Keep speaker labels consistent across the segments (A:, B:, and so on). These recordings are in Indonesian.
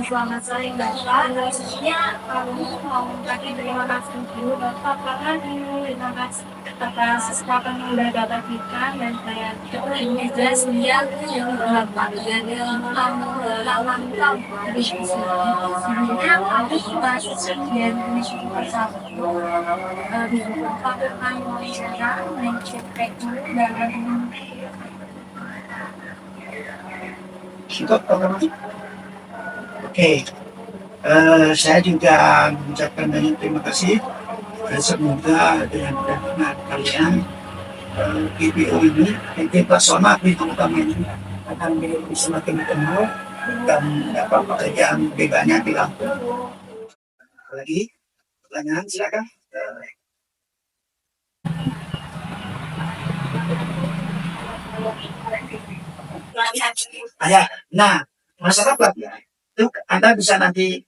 A: selamat sore Bapak. Sebelumnya kami mau mengucapkan terima kasih dulu Bapak karena terima kasih atas kesempatan yang sudah Bapak berikan dan saya ini jelas dia yang Bapak dan kamu lawan kamu. Sebelumnya kami masuk dan misi bersama. Di Bapak kami mau bicara mencetak dan
B: Cukup, Oke, saya juga mengucapkan banyak terima kasih dan semoga dengan kedatangan kalian GPO ini, PT Plasma Pelita Utama ini akan menjadi semakin kenal dan dapat pekerjaan lebih banyak di Lampung. Apalagi pertanyaan silakan. Ya, nah masalah pelatihan itu Anda bisa nanti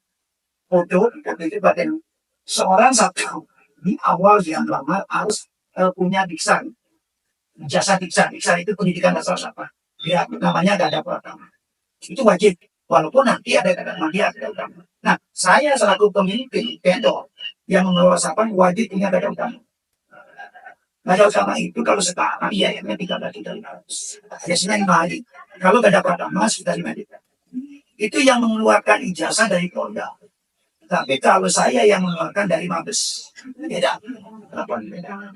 B: foto itu bagian seorang satu di awal yang lama harus punya diksan, jasa diksan. Diksan itu pendidikan dasar apa? Ya, namanya gak ada pertama. Itu wajib, walaupun nanti ada kadang nanti ada utama. Nah, saya selaku pemimpin vendor yang mengelola sapan wajib punya dada utama. Dada utama itu kalau sekarang biayanya 300 biasanya 5 hari. Kalau gak ada pertama sudah 5 juta. Itu yang mengeluarkan ijazah dari Polda. Tapi kalau saya yang mengeluarkan dari Mabes, beda. Kenapa beda?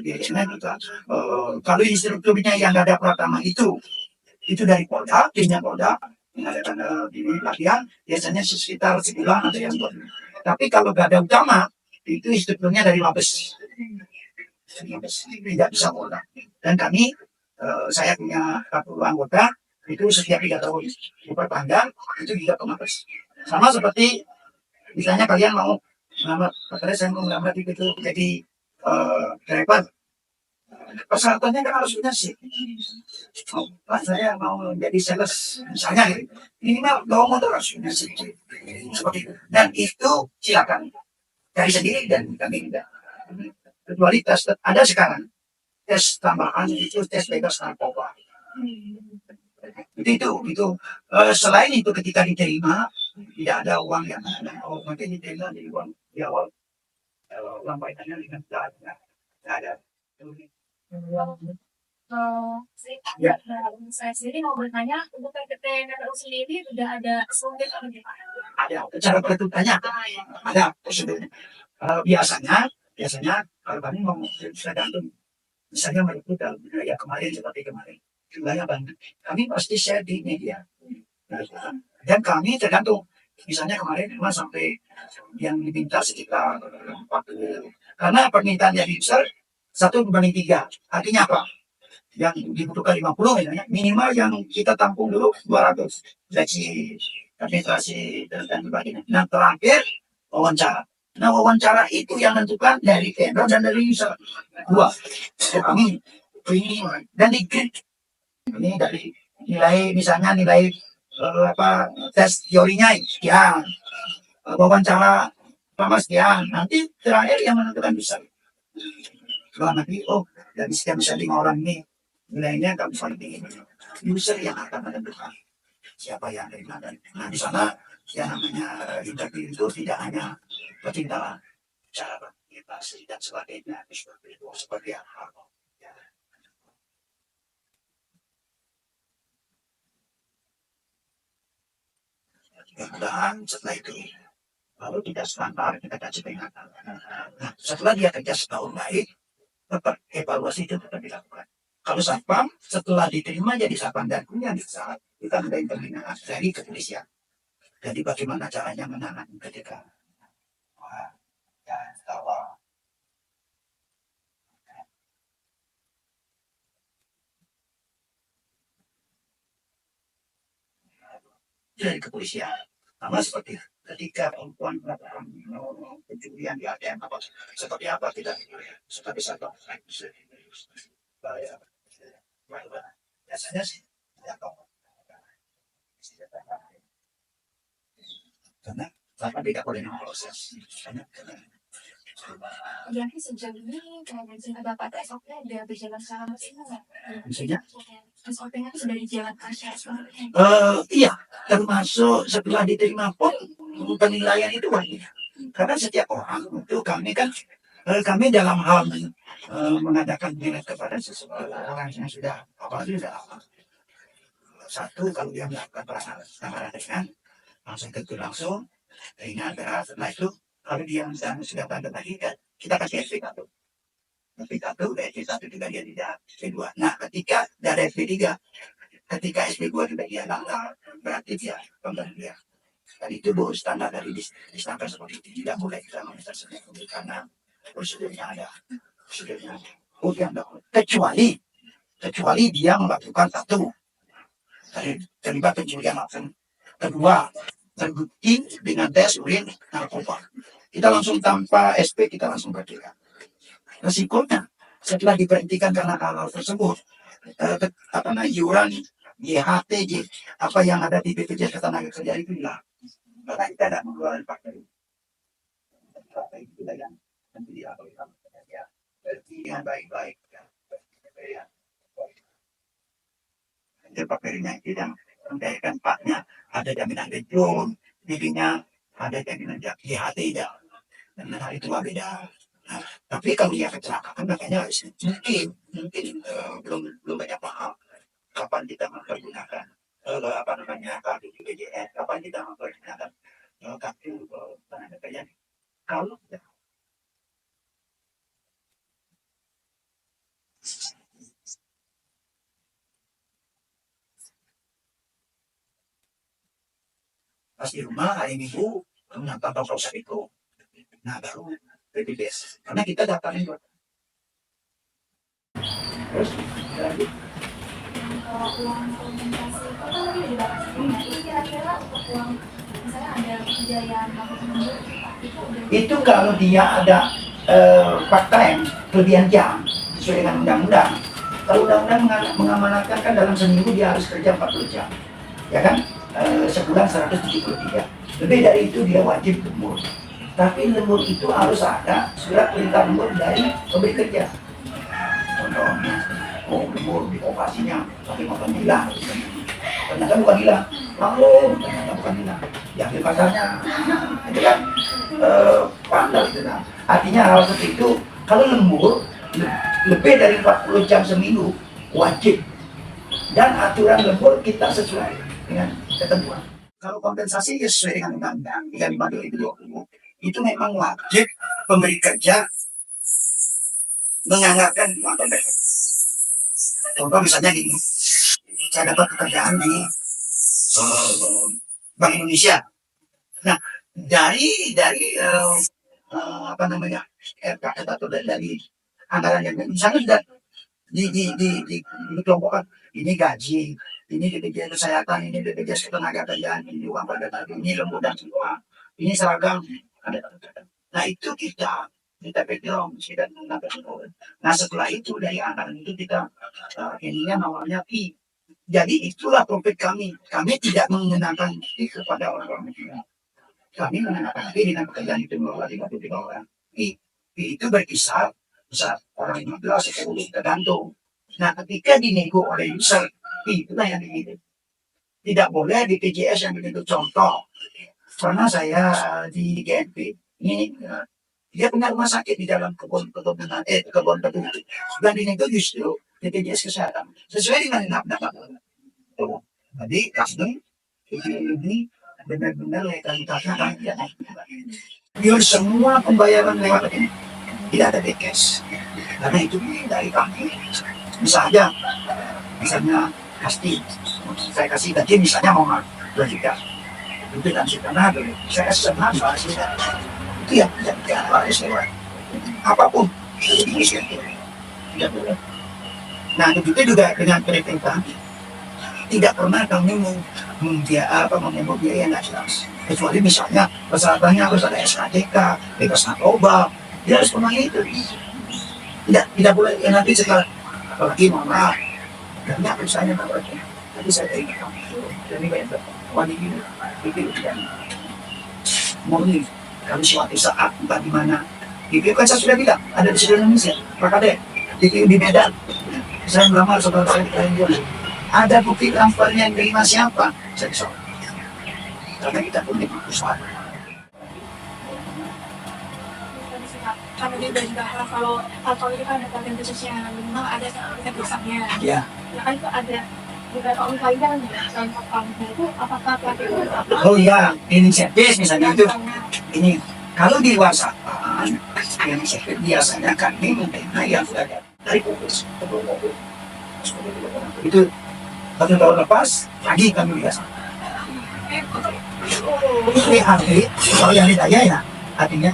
B: Biasanya juga, kalau instrukturnya yang gak ada pertama itu dari Polda, timnya Polda, mengadakan di pelatihan, biasanya sekitar sebulan ada yang buat. Tapi kalau gak ada utama, itu instrukturnya dari Mabes. Tidak bisa Polda. Dan kami, saya punya 40 anggota, itu setiap 3 tahun diperpanjang, itu juga ke Mabes. Sama seperti misalnya kalian mau melamar, katanya saya mau melamar itu jadi driver. Persyaratannya kan harus punya sih. Oh, Pak, saya mau jadi sales, misalnya gitu. Minimal bawa motor harus punya sih. Seperti itu. Dan itu silakan cari sendiri dan kami tidak. Kecuali tes ada sekarang tes tambahan itu tes bebas narkoba. Itu selain itu ketika diterima tidak ada uang yang oh mungkin diterima di uang di awal uang bayarannya 5 juta tidak ada.
A: Ya. Saya sendiri mau bertanya untuk PPT KPU sendiri sudah ada SOP atau bagaimana?
B: Ada cara perhitungannya, ada prosedurnya. Biasanya kalau kami mau tergantung misalnya merekrut dalam ya kemarin seperti kemarin jumlahnya banyak, kami pasti share di media. Dan kami tergantung misalnya kemarin memang sampai yang diminta sekitar 40 karena permintaan yang besar 1:3. Artinya apa? Yang dibutuhkan 50 misalnya, minimal yang kita tampung dulu 200 gaji administrasi dan sebagainya. Nah terakhir wawancara. Nah wawancara itu yang menentukan dari vendor dan dari user. Dua. Kami ini dan di ini dari nilai misalnya nilai tes teorinya sekian, wawancara lama sekian. Nanti terakhir yang menentukan bisa. Kalau nanti dari sekian bisa 5 orang ini nilainya nggak bisa lebih user yang akan menentukan siapa yang terima dan nah di sana yang namanya interview itu tidak hanya percintaan cara berkomunikasi dan sebagainya seperti itu seperti apa ya. Mudah-mudahan setelah itu lalu tidak standar kita kasih peringatan. Nah setelah dia kerja setahun baik tetap evaluasi itu tetap dilakukan. Kalau satpam setelah diterima jadi satpam dan punya di saat kita ada pembinaan dari kepolisian. Jadi bagaimana caranya menangani ketika ya, kalau dari kepolisian sama seperti ketika perempuan melakukan pencurian di ATM apa seperti apa tidak seperti satpam biasanya sih tidak tahu karena satpam tidak boleh memproses karena
A: Jadi sejauh ini kajian Bapak SOP ada berjalan secara maksimal nggak?
B: misalnya
A: SOP-nya itu sudah dijalankan sebenarnya.
B: Iya, termasuk setelah diterima pun penilaian itu wajib. Karena setiap orang itu kami dalam hal mengadakan minat kepada seseorang yang sudah apalagi sudah lama. Satu, kalau dia melakukan pelanggaran ringan, langsung tentu langsung ringan berat. Setelah itu kalau dia misalnya sudah tanda tadi kita kasih SP1. SP1, SP1 juga dia tidak SP2. Nah, ketika dari SP3, ketika SP2 juga dia langgar, berarti dia pemberhentian. Dan itu bu standar dari disnaker seperti itu, tidak boleh kita mengejar sendiri karena prosedurnya ada. Prosedurnya ada. Kemudian kecuali dia melakukan satu terlibat pencurian langsung. Kedua, terbukti dengan tes urin narkoba. Kita langsung tanpa SP kita langsung bertindak. Resikonya setelah diberhentikan karena hal tersebut, iuran JHT, apa yang ada di BPJS Ketenagakerjaan itu hilang. Karena kita tidak mengeluarkan faktor itu. Faktor itu yang nanti diatur dengan baik-baik. Pakainya tidak mendayakan paknya, ada jaminan pensiun, dirinya ada jaminan JHT tidak. Dan hal itu beda. Nah, tapi kalau dia kecelakaan, makanya mungkin belum banyak paham kapan kita mempergunakan kartu BPJS, kapan kita mempergunakan kartu tenaga kerja. Kalau pas di rumah hari Minggu menonton proses itu, nah baru BPJS karena kita daftarin buat terus
A: Kalau uang kompensasi itu kan tadi dibatasi. Nah, ini kira-kira untuk uang misalnya ada kejayaan atau mundur itu udah
B: itu kalau dia ada fakta yang kelebihan jam sesuai dengan undang-undang. Kalau undang-undang mengamanatkan kan dalam seminggu dia harus kerja 40 jam, ya kan? Sebulan 173. Lebih dari itu dia wajib lembur. Tapi lembur itu harus ada surat perintah lembur dari pemberi kerja. Contohnya, lembur di operasinya, tapi makan hilang. Ternyata bukan hilang, ternyata bukan hilang. Diambil pasalnya, itu kan pandang itu. Nah. Artinya hal seperti itu, kalau lembur lebih dari 40 jam seminggu wajib. Dan aturan lembur kita sesuai dengan ketentuan. Kalau kompensasi sesuai dengan undang-undang 35/2020 itu memang wajib pemberi kerja menganggarkan uang kompensasi. Contoh misalnya gini, saya dapat pekerjaan di Bank Indonesia. Nah, dari RKS atau dari anggaran yang misalnya sudah dikelompokkan, ini gaji, ini BPJS kesehatan, ini BPJS ketenagakerjaan, ini uang pada tadi, ini lembur dan semua, ini seragam. Nah itu kita pegang dan nah setelah itu dari anggaran itu kita ininya namanya fee. Jadi itulah profit kami. Kami tidak mengenakan fee kepada orang-orang itu. Kami mengenakan fee dengan pekerjaan itu 53 orang. Fee itu berkisar besar orang 15 10 tergantung. Nah ketika dinego oleh user, itulah yang dinego. Tidak boleh di BPJS yang begitu. Contoh, karena saya di GNP ini dia punya rumah sakit di dalam kebun tebu dan dinego justru BPJS kesehatan sesuai dengan data. Jadi kami ini benar-benar legalitasnya kami tidak. Biar semua pembayaran lewat ini tidak ada cash karena itu dari kami. Misalnya saya kasih gaji misalnya mau 2 juta itu dan karena saya kasih sama itu ya tidak harus lewat apapun tidak boleh. Nah begitu juga dengan perintah tidak pernah kami mengeluarkan biaya yang tidak jelas kecuali misalnya persyaratannya harus ada SKDK, bebas narkoba, dia harus penuhi itu. Tidak boleh yang nanti setelah apalagi maaf karena perusahaannya tak boleh. Tapi saya ingin jadi banyak wanita itu dan murni kalau suatu saat entah di mana itu kan saya sudah bilang ada di seluruh Indonesia. Maka deh itu di Medan saya melamar saudara saya di Kalimantan Ada bukti transfernya yang terima siapa? Sensor. Karena kita punya usaha.
A: Karena dia udah juga kalau kantor itu kan ada pelatihan khususnya, memang ada pelatihan pusatnya.
B: Ya.
A: Ya kan itu ada juga kalau misalnya contoh kampusnya itu apakah pelatihan itu apa?
B: Oh iya, inisiatif misalnya itu. Ini kalau di luar sana, inisiatif biasanya kami menerima yang sudah ada dari fokus. Itu 1 tahun lepas lagi kami biasa. Ini atlet, kalau yang ditanya ya, artinya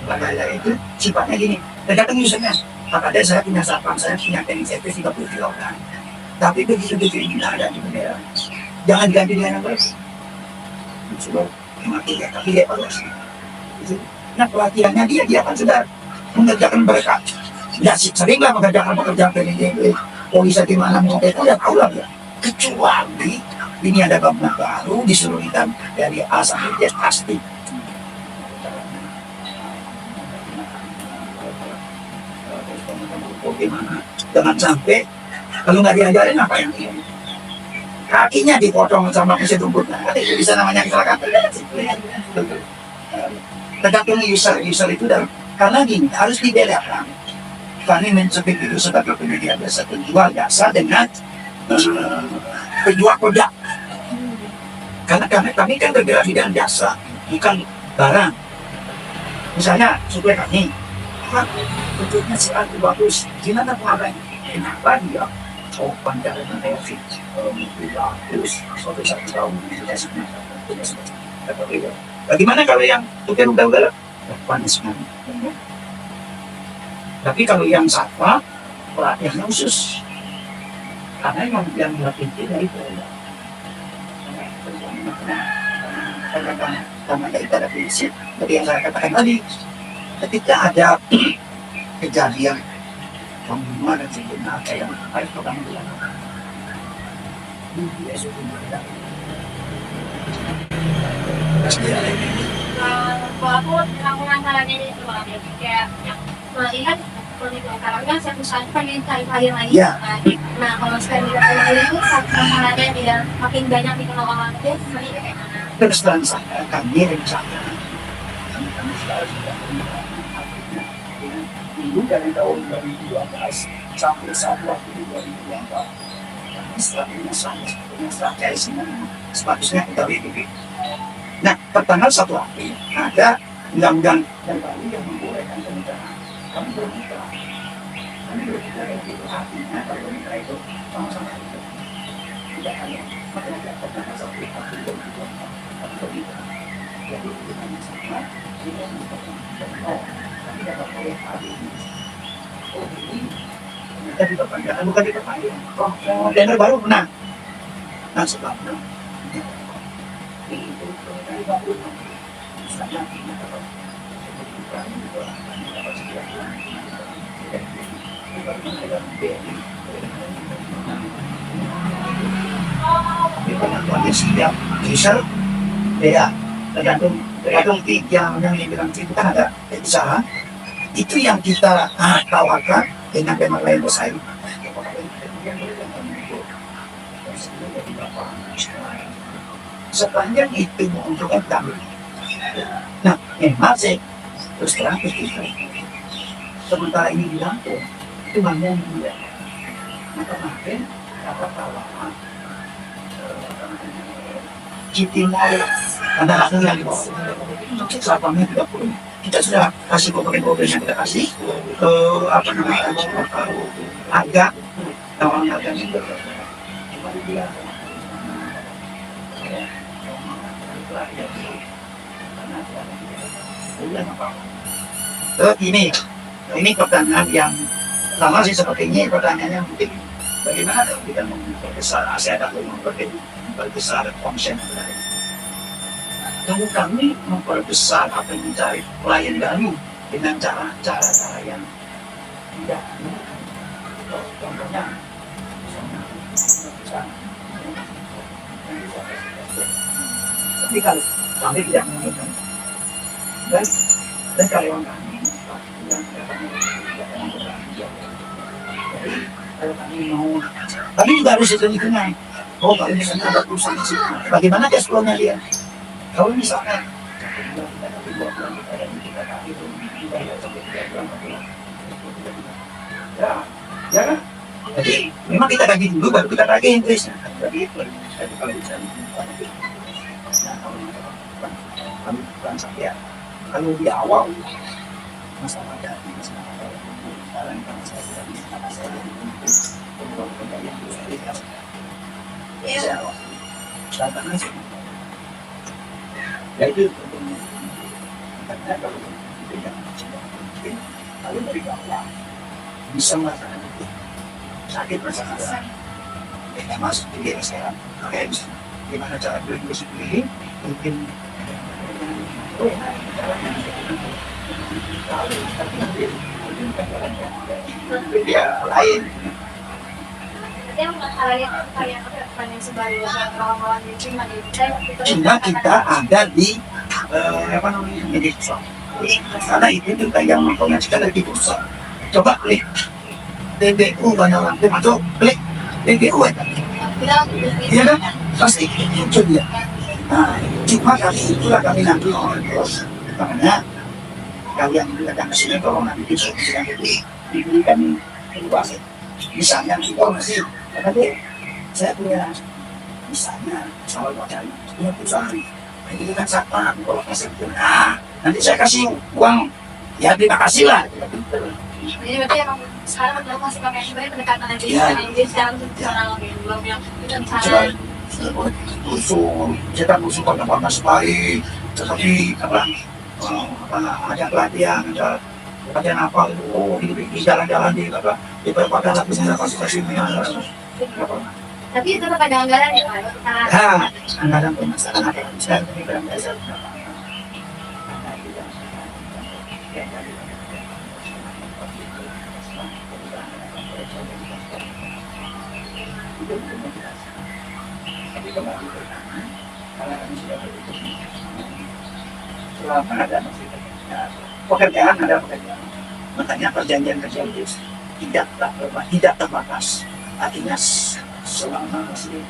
B: pada itu sifatnya gini, tergantung usernya. Maka saya punya satpam, saya punya inisiatif 33 orang. Tapi begitu tidak ada di bendera, jangan diganti dengan yang baru. Coba mati ya, tapi dia evaluasi. Nah pelatihannya dia akan sudah mengerjakan mereka. Ya seringlah mengerjakan pekerjaan PNJ, polisi di mana mau itu ya tahu lah ya. Kecuali ini ada bangunan baru disuruh kita dari A sampai Z pasti. Bagaimana? Jangan sampai kalau nggak diajarin apa yang ini? Kakinya dipotong sama mesin rumput, nah, itu bisa namanya kecelakaan. Tergantung user itu dan karena gini harus dibedakan. Kami mencoba itu sebagai penyedia jasa penjual jasa dengan penjual produk. Karena kami kan bergerak di dalam jasa, bukan barang. Misalnya supir kami, bentuknya si A itu bagus, gimana pengadaan? Kenapa dia? Oh, panjang dan reaksi. Bagus, suatu tahun bagaimana kalau yang supir udah panas sekali. Tapi kalau yang satwa, pelatihannya khusus. Karena yang melatih dari produk. Karena kita ada prinsip, seperti yang saya katakan tadi, ketika ada kejadian pembunuhan dan sebagainya yang harus kamu dilakukan.
A: Kalau aku masalahnya itu kayak melihat kalau kan satu saat pengen cari lagi. Nah kalau sekarang di Bali itu satu masalahnya dia makin banyak dikenal orang itu sebenarnya kayak mana?
B: Terus terang saya kami rencana kami selalu sudah minggu dari tahun 2012 sampai saat waktu 2024 kami setelahnya strategi sepatutnya kita BPP. Nah, pertanggal 1 April ada undang-undang yang baru yang membolehkan pernikahan. Kami bermitra. Kami bermitra itu artinya kalau bermitra itu sama-sama itu tidak hanya makanya pertanggal 1 April 2024 kami bermitra. Jadi hubungannya sama tidak menyebabkan kami dapat oleh hari ini. Oh ini kita diperpanjang, bukan diperpanjang. Oh, tender baru menang. Nah sebabnya itu dari baru misalnya kita dapat penentuannya setiap user beda tergantung yang bilang itu kan ada usaha itu yang kita tawarkan dengan pemain lain bersaing. Sepanjang itu menguntungkan kami. Nah, memang sih terus terang kita sementara ini di Lampung itu banyak yang tidak. Maka kemarin kata tawaran Citimau ada langsung yang dibawa. Satpamnya 30. Kita sudah kasih komponen yang kita kasih apa namanya harga tawaran harganya cuma dibilang ini pertanyaan yang lama sih seperti ini pertanyaannya mungkin bagaimana kalau kita memperbesar aset atau memperbesar function tunggu kami memperbesar atau mencari klien baru dengan cara yang tidak contohnya tapi kalau kami tidak menginginkan dan karyawan kami yang jadi kalau kami mau, kami juga harus hitung-hitungan. Oh, kalau misalnya ada perusahaan di sini, bagaimana cash flow-nya dia? Kalau misalnya ya, ya kan? Jadi memang kita kaji dulu baru kita kaji Inggrisnya. Jadi itu. Jadi kalau bisa kami bukan saya. Kalau di awal masalah dari masalah sekarang kan saya sudah bisa saya untuk kembali ke saya. Ya, datang aja. Ya itu karena kalau tidak kalau dari awal bisa melakukan sakit perasaan kita masuk di diri sekarang kayak bisa gimana cara beli sendiri mungkin ya lain cuma kita ada di apa namanya media sosial karena itu juga yang mengkomunikasikan dari pusat coba klik DBU banyak orang masuk klik DBU iya kan pasti muncul dia. Nah, cuma itulah kami nanti terus makanya kalian datang ke sini tolong nanti diskusikan itu diberikan edukasi. Misalnya informasi, tadi saya punya misalnya soal wacana punya perusahaan, ini kan satpam kalau kasih nanti saya kasih uang ya terima kasih lah.
A: Jadi berarti emang sekarang belum masih pakai sebenarnya pendekatan aja
B: ya.
A: Jadi secara personal belum yang cara
B: kita usul warna sebaik seperti apa ada pelatihan apa di jalan-jalan di apa di berbagai lapisan fasilitasnya
A: tapi itu tetap ada anggaran ya Pak?
B: Anggaran pemasaran ada bisa diberikan dasar selama ada pekerjaan ada pekerjaan makanya perjanjian kerja itu tidak terbatas artinya selama masih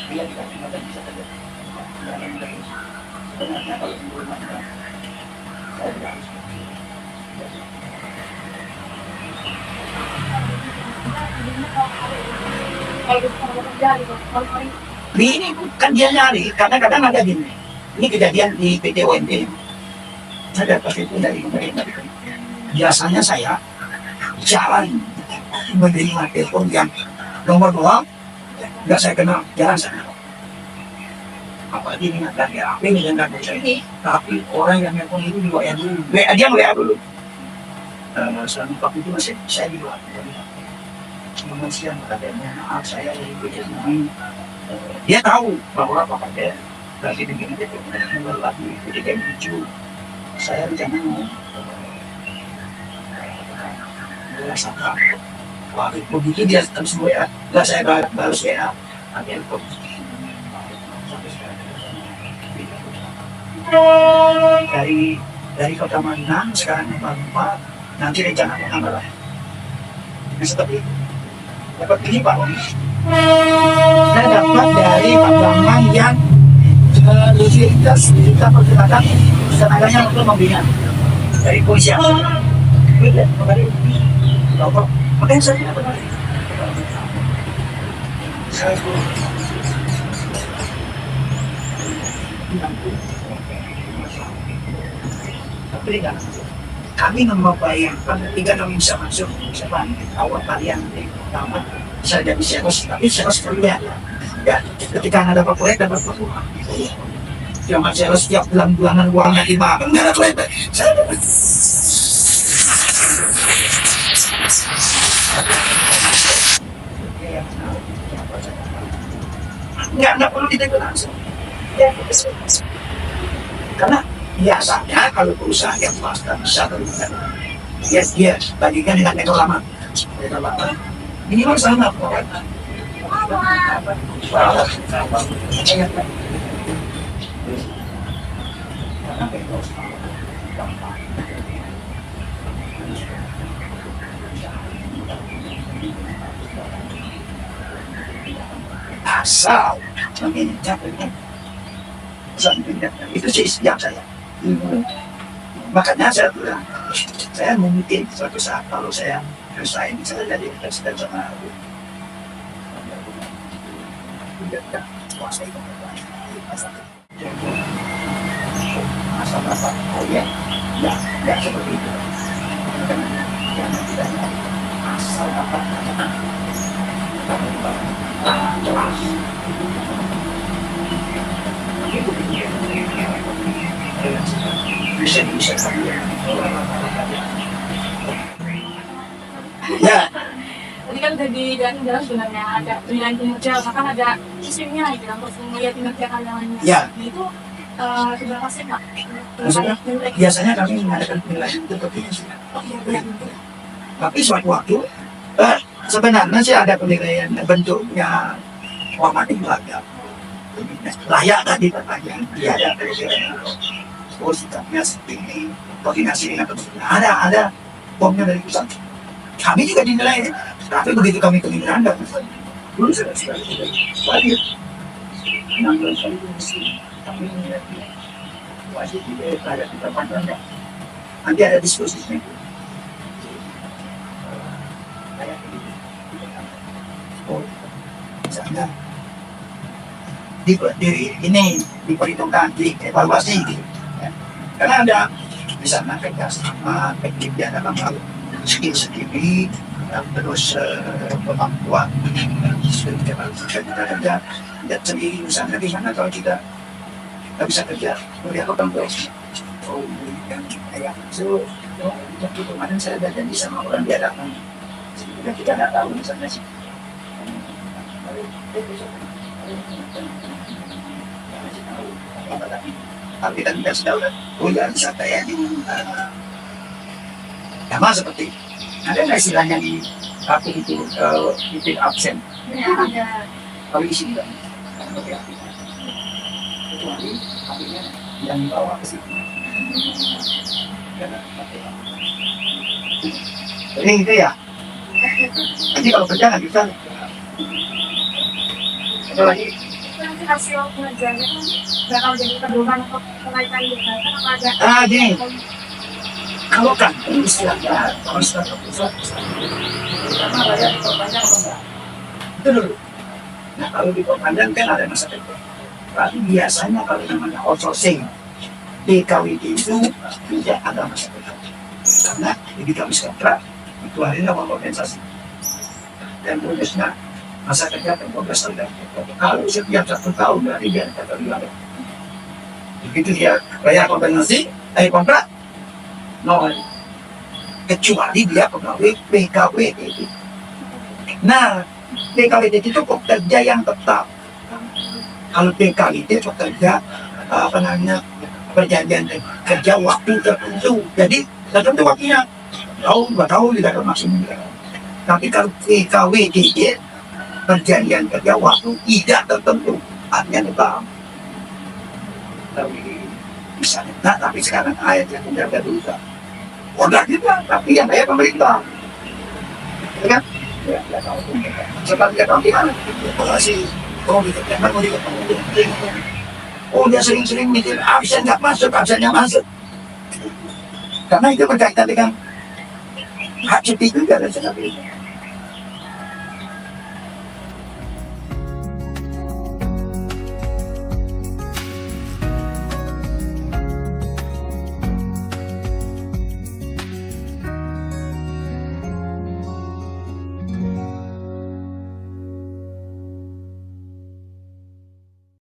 B: dia tidak bisa kerja sebenarnya kalau belum ada saya tidak harus ini kan dia nyari kadang-kadang ada gini ini kejadian di PT OMT saya dapat itu dari pemerintah biasanya saya jalan menerima telepon yang nomor 2 nggak saya kenal jalan sana apalagi ini dari HP ini dan saya tapi orang yang telepon itu di WA dulu dia WA dulu selama waktu itu masih saya di luar kemudian katanya maaf saya dari ini dia tahu bahwa apa dia lagi begini lagi ketika menuju saya rencana mau merasakan waktu begitu dia terus WA nggak saya balas WA dari kota Manang sekarang Pak nanti rencana mengambil seperti dapat ini Pak saya dapat dari Pak Bambang yang kita perkirakan tenaganya untuk membina dari polisian makanya saya tidak benar kami membayangkan ketika kami bisa masuk misalkan awal kalian di pertama saya jadi sales tapi sales terlihat ya ketika ada proyek dapat uang yang sales setiap bulan-bulanan uangnya dimakan nggak ada proyek nggak perlu ditegur langsung ya, karena biasanya kalau perusahaan yang swasta bisa terlibat dia bagikan dengan teknologi lama minimal sama orang asal meminjam itu sih yang saya. Makanya saya bilang, saya mungkin suatu saat kalau saya selesai bisa jadi presiden sama aku. Asal-asal, oh ya, ya seperti itu. Jangan tidak asal apa bisa ya.
A: Tadi kan udah dijelaskan sebenarnya ada penilaian kinerja, bahkan ada sistemnya gitu untuk melihat kinerja karyawannya.
B: Ya.
A: Itu seberapa sih Pak?
B: Maksudnya, biasanya kami mengadakan penilaian itu begini sih. Tapi suatu waktu sebenarnya sih ada penilaian bentuknya formatif layak. Layak tadi pertanyaan dia ada penilaian. Oh sikapnya seperti koordinasi dengan pemerintah ada formnya dari pusat. Kami juga dinilai, tapi begitu kami kemitraan dan dulu sudah wajib 16 kali kami wajib ada di tempat anda. Nanti ada diskusinya. Oh, misalnya di ini diperhitungkan, dievaluasi gitu. Karena ada misalnya kerjasama, efektifnya dalam hal skill sendiri, terus kemampuan kita kerja dan sendiri misalnya di mana kalau kita nggak bisa kerja, melihat orang tua. Oh, yang kayak so, kemarin saya ada janji sama orang dia datang, kita nggak tahu misalnya sih. Tapi kan tidak sudah kuliah bisa kayak di sama seperti ada nggak istilahnya di kartu itu titik absen kalau isi tidak kecuali akhirnya yang dibawa ke situ. Jadi itu ya. Jadi kalau kerja nggak bisa. Ada lagi.
A: Nanti hasil pengerjaannya kan bakal jadi pedoman untuk kenaikan jabatan apa ada?
B: Gini, kalau kan istilahnya konstan pusat, karena banyak diperpanjang atau enggak? Itu dulu. Nah kalau diperpanjang kan ada masa depan. Tapi biasanya kalau namanya outsourcing, DKWD itu tidak ada masa depan. Karena di kami kontrak itu akhirnya kompensasi. Dan bonusnya masa kerja 15 tahun. Kalau setiap 1 tahun berarti dia dapat 5. Begitu dia bayar kompensasi, kontrak nol. Kecuali dia pegawai PKWT itu. Nah, PKWT itu pekerja yang tetap. Kalau PKWT pekerja perjanjian kerja waktu tertentu. Jadi tertentu waktunya tahun 2 tahun tidak ada maksimum. Tapi kalau PKWT perjanjian kerja waktu tidak tertentu, artinya tetap. Tapi misalnya, nah tapi sekarang ayat yang menjaga duta. Order kita, tapi yang bayar pemerintah. Ya kan? Ya, tidak tahu. Sekarang tidak tahu gimana. Masih, oh dia sering-sering mikir absen nggak masuk, absennya masuk. Karena itu berkaitan dengan hak cuti juga dan sebagainya.